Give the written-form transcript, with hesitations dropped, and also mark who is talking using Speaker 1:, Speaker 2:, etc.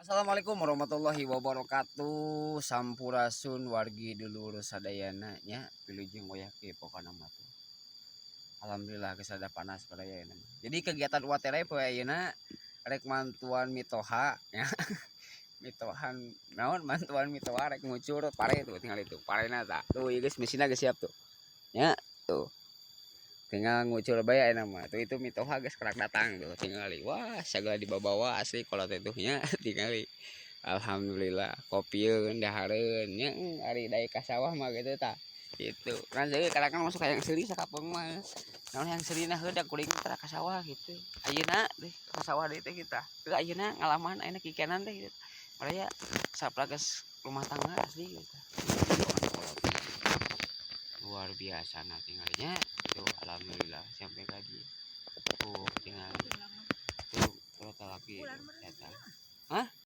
Speaker 1: Assalamualaikum warahmatullahi wabarakatuh. Sampurasun wargi dulur sadayana nya pilujeng wayah pokona mah tuh. Alhamdulillah geus rada panas padayana. Jadi kegiatan watere poe ayeuna rek mantuan mitoha nya. Mitohan naon mantuan mitoha rek ngucur pare tuh tinggal itu. Parena tah. Tuh ieu geus mesinna geus siap tuh. Nya tuh. Tinggal ngucur bae ayeuna mah. Tuh itu mitoha geus kerak datang tuh tingali. Wah, sagala dibawa asli kolot itu nya tingali. Alhamdulillah kopieun dahareun nya ari daek ka sawah mah gitu tah. Gitu. Kan jadi kadang masuk ka yang seuri sakapeung mah. Naon yang seurina heudak kuring tara ka sawah gitu. Ayeuna deh ka sawah deui teh kita. Teu ayeuna ngalaman ayeuna kikenan teh gitu. Maraya saprages rumah tangga asli gitu. Luar biasa nah tinggalnya itu alhamdulillah sampai ka dieu. Tuh tinggal tuh laki eta. Hah?